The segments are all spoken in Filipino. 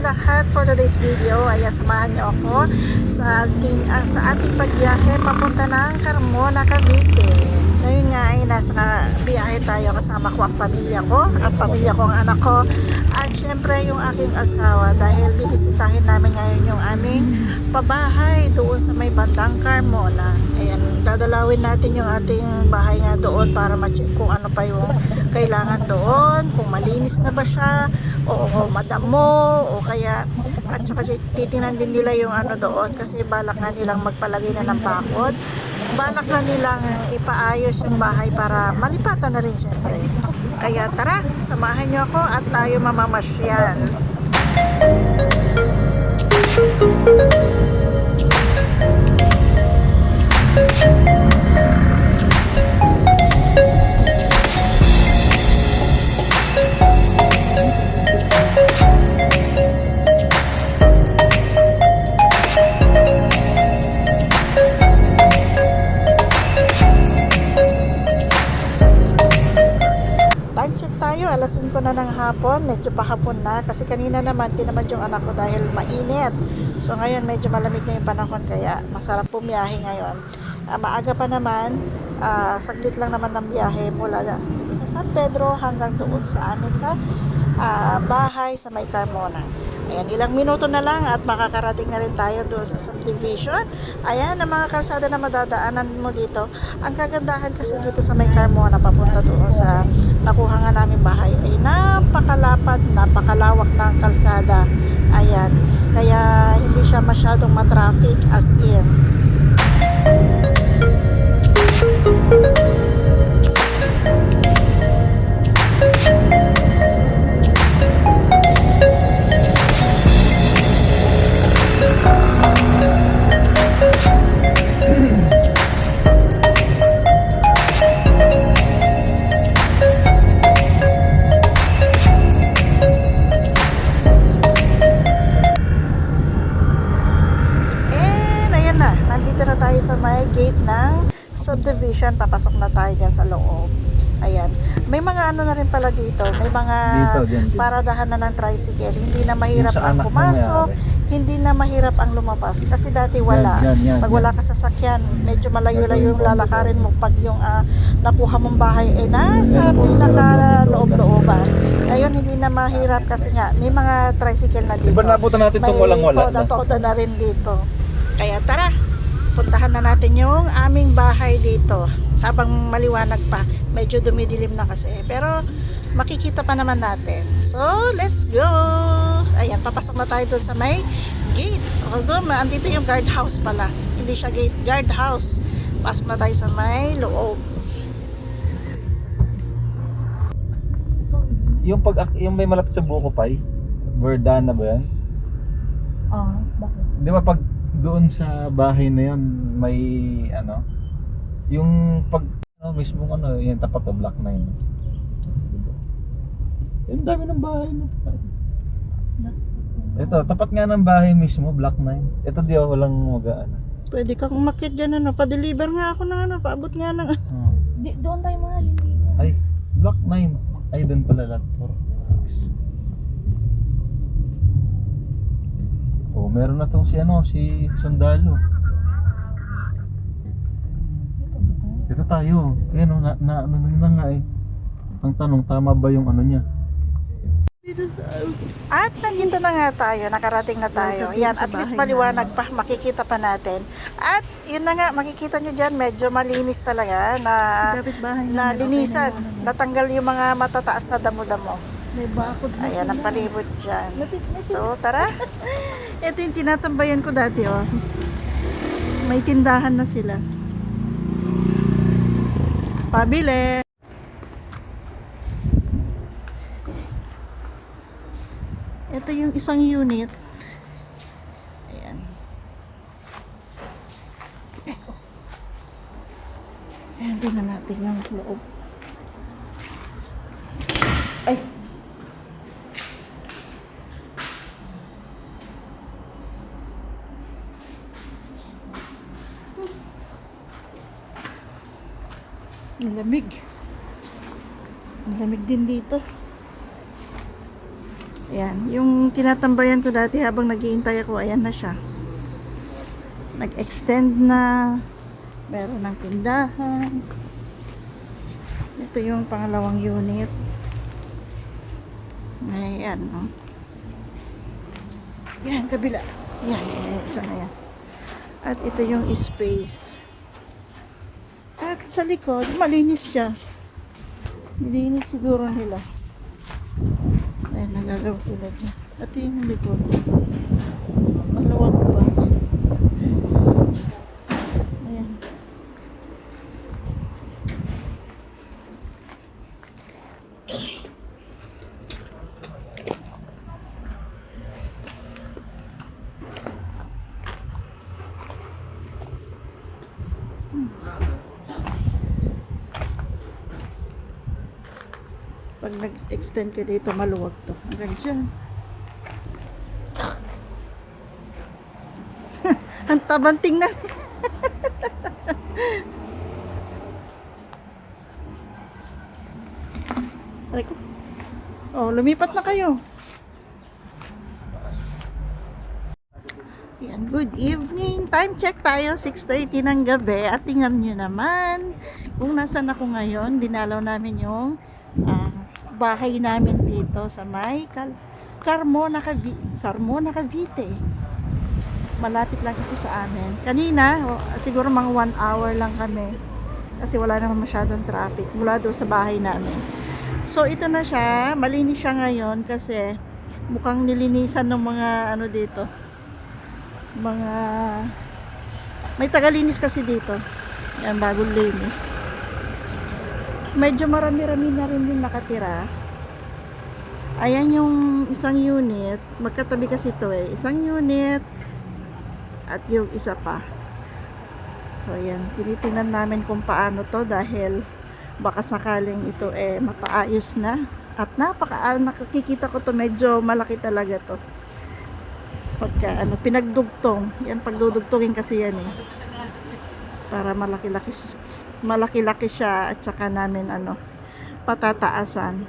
lahat for today's video. Ayan, samahan niyo ako sa ating pagbiyahe papunta ng Carmona, Cavite. Ngayon nga ay nasa biyahe tayo kasama ko ang pamilya ko, ang anak ko, at syempre yung aking asawa dahil bibisitahin namin ngayon yung aming pabahay doon sa may bandang Carmona. Ayan, dadalawin natin yung ating bahay nga doon para ma-check kung ano pa yung kailangan doon, kung malinis na ba siya o madamo o kaya, at saka titingnan din nila yung ano doon kasi balak na nilang magpalagay na ng bakod, balak na nilang ipaayos yung bahay para malipatan na rin syempre. Kaya tara, samahan nyo ako at tayo mamamasyal. Alas 5 na ng hapon, medyo pahapon na kasi kanina naman tinamad yung anak ko dahil mainit. So ngayon medyo malamig na yung panahon kaya masarap pumiyahe ngayon. Maaga pa naman, saglit lang naman ng biyahe mula sa San Pedro hanggang doon sa amin sa bahay sa may Carmona. Ayan, ilang minuto na lang at makakarating na rin tayo doon sa subdivision. Ayan, ang mga kalsada na madadaanan mo dito. Ang kagandahan kasi dito sa may Carmona papunta doon sa nakuha nga namin bahay ay napakalapad, napakalawak ng kalsada. Ayan, kaya hindi siya masyadong matraffic as in. Sa may gate ng subdivision, papasok na tayo dyan sa loob. Ayan, may mga ano na rin pala dito, may mga paradahan na ng tricycle, hindi na mahirap ang pumasok, hindi na mahirap ang lumabas kasi dati wala. Pag wala ka sasakyan, medyo malayo-layo yung lalakarin mo pag yung nakuha mong bahay ay nasa pinaka loob-looban. Ngayon hindi na mahirap kasi nga may mga tricycle na dito. Natin may toda na rin dito. Kaya tara, puntahan na natin yung aming bahay dito habang maliwanag pa, medyo dumidilim na kasi pero makikita pa naman natin. So let's go. Ayan, papasok na tayo doon sa may gate. Although andito yung guardhouse pala, hindi siya gate, guardhouse. Pasok na tayo sa may loob. Yung may malapit sa Buko Pay, Verdana ba yan? Bakit? Di ba pag doon sa bahay na yun may ano yung pag mismo yung tapat o Block 9 yung dami ng bahay no? Ito tapat nga ng bahay mismo Block 9 ito di ako lang pwede kang umakyat dyan pa-deliver nga ako ng paabot nga ng doon tayo mahal ay Block 9 ay doon pala lot 4 6. Oh, meron na tong si Sundalo. Dito tayo. Ayan ano na nga eh. Ang tanong, tama ba yung ano niya? At nandito na nga tayo, nakarating na tayo. Yan, at least maliwanag pa, makikita pa natin. At yun na nga, makikita nyo dyan, medyo malinis talaga na linisan. Natanggal yung mga matataas na damo-damo. Ayan ang palibot dyan. So tara. Ito yung tinatambayan ko dati may tindahan na sila. Pabili. Ito yung isang unit. Ayan. Ayan, tingnan natin yung loob. Ay! Ang lamig. Ang lamig din dito. Ayan, yung tinatambayan ko dati habang naghihintay ako, ayan na siya. Nag-extend na. Meron ng tindahan. Ito yung pangalawang unit. Ayan, no? Yan, kabila. Yan, isa na yan. At ito yung space. At sa likod, malinis siya. Nilinis siguro nila. Ayan, nagagawa sila dyan. Ito yung likod. Maluwag ba? Ayan. Pag nag-extend ka dito, maluwag to. Hanggang dyan. Ang tabang tingnan. Aray ko. Oh, lumipat na kayo. Yan, good evening. Time check tayo, 6:30 ng gabi. At tingnan nyo naman kung nasan ako ngayon. Dinalaw namin yung bahay namin dito sa may Carmona, Cavite. Malapit lang ito sa amin. Kanina, siguro mga 1 hour lang kami. Kasi wala naman masyadong traffic mula doon sa bahay namin. So, ito na siya. Malinis siya ngayon kasi mukhang nilinisan ng mga ano dito. May tagalinis kasi dito. Yan, bagong linis. Medyo marami-rami na rin yung nakatira. Ayan yung isang unit. Magkatabi kasi ito eh. Isang unit at yung isa pa. So ayan, tinitingnan namin kung paano to dahil baka sakaling ito eh mapaayos na. At nakikita ko to, medyo malaki talaga to. Pagka pinagdugtong. Yan, pagdudugtongin kasi yan eh. Para malaki-laki siya at saka namin patataasan.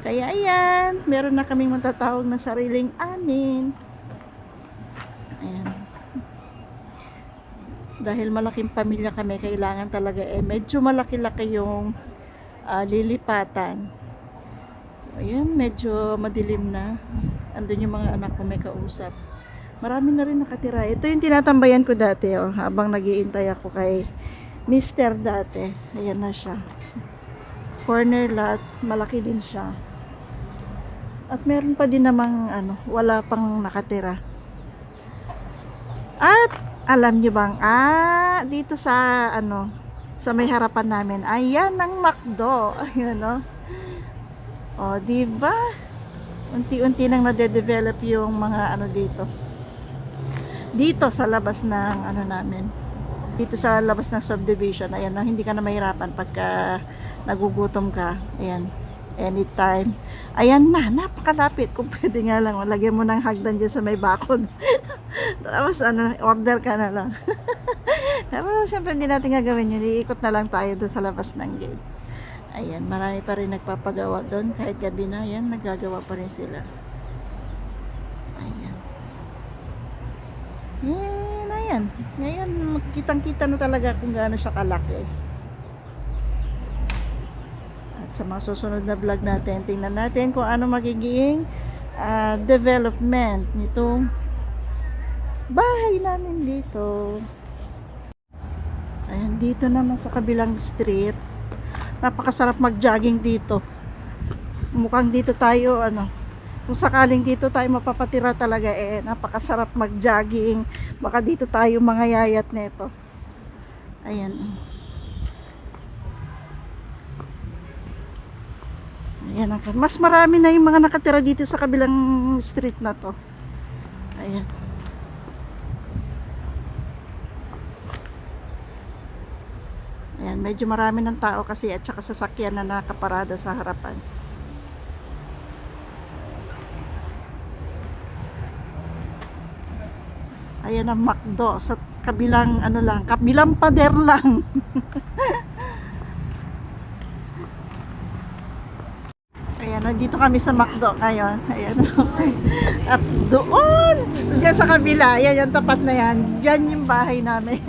Kaya ayan, meron na kaming matatawag na sariling amin. Ayan. Dahil malaking pamilya kami, kailangan talaga medyo malaki-laki yung lilipatan. So ayan, medyo madilim na. Andun yung mga anak ko may kausap. Marami na rin nakatira. Ito yung tinatambayan ko dati, habang nag-iintay ako kay Mr. dati. Ayan na siya. Corner lot, malaki din siya. At meron pa din namang wala pang nakatira. At alam niyo bang dito sa sa may harapan namin, ayan ang McDo. Ayun di ba? Unti-unti nang nade-develop yung mga dito. Dito sa labas ng namin. Dito sa labas ng subdivision. Ayan, hindi ka na mahirapan pagka nagugutom ka. Ayan, anytime. Ayan na, napakalapit. Kung pwede nga lang, lagyan mo ng hagdan dyan sa may bakod. Tapos order ka na lang. Pero syempre hindi natin gagawin yun. Iikot na lang tayo doon sa labas ng gate. Ayan, marami pa rin nagpapagawa doon. Kahit gabi na, ayan, nagagawa pa rin sila. Ayan. Ayan. Ngayon, kitang-kita na talaga kung gaano siya kalaki. At sa mga susunod na vlog natin, tingnan natin kung ano magiging development nitong bahay namin dito. Ayan, dito naman sa kabilang street. Napakasarap mag-jogging dito. Mukhang dito tayo, kung sakaling dito tayo mapapatira talaga, napakasarap mag-jogging. Baka dito tayo mangayayat nito. Ayan. Ayan. Mas marami na yung mga nakatira dito sa kabilang street na to. Ayan. Ayan, medyo marami ng tao kasi at saka sasakyan na nakaparada sa harapan. Ayan ang McDo sa kabilang kabilang pader lang. Ayan, nandito kami sa McDo ngayon. Ayan. At doon, dyan sa kabila, yan yung tapat na yan. Dyan yung bahay namin.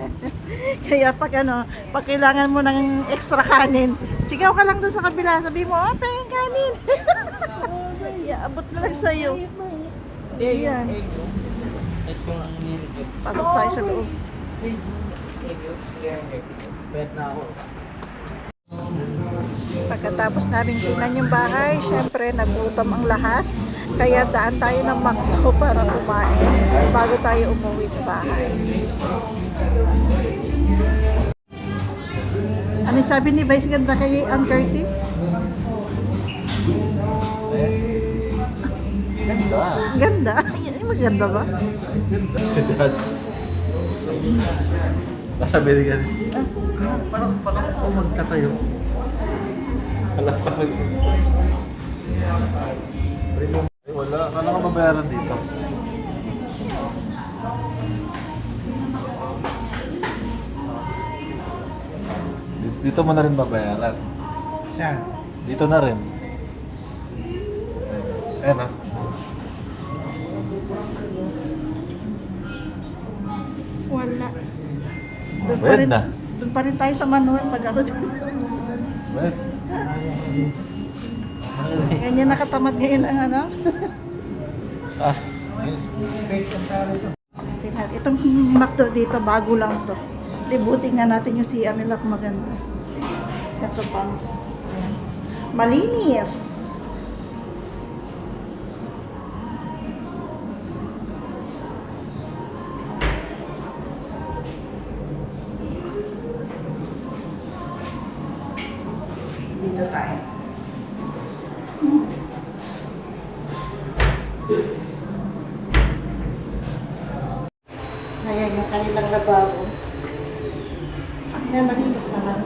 Kaya pag kailangan mo ng extra kanin, sigaw ka lang doon sa kabila. Sabi mo, oh, pahing kanin. Abot na lang sa'yo. Ayan. Pasok tayo sa loob. Pagkatapos namin tingnan yung bahay, syempre nagutom ang lahat. Kaya daan tayo ng McDo para kumain bago tayo umuwi sa bahay. Ano sabi ni Vice ganda kay Ann Curtis? Ganda. Ganda? Ay, maganda ba? Si Dad. Nasabi rin yan. Parang ako magkatayo. Wala pa mag... Ay, wala. Kala ka babayaran dito. Dito mo na rin babayaran. Saan? Dito na rin. Ayan ah. Wala. Doon pa Bayad rin, na. doon pa rin tayo sa manual pag ako dyan. Bayad. Ganyan nakatamad ngayon ang ano. Ah. Tingnan, itong McDo dito, bago lang to. Libutin nga natin yung CR nila kung maganda. Ito pa. Ayan. Malinis. Dito tayo. Ayan yung kanilang lababo. Ayan, malinis naman.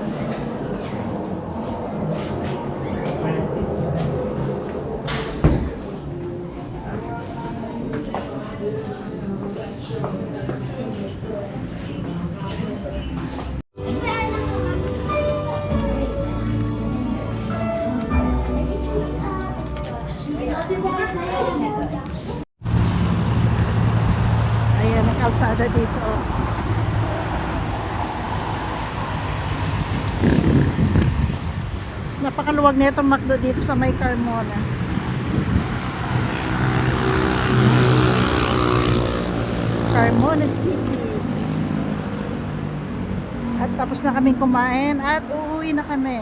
Ayan ang kalsada dito. Napakaluwag na itong McDo dito sa may Carmona. Carmona City. At tapos na kaming kumain at uuwi na kami.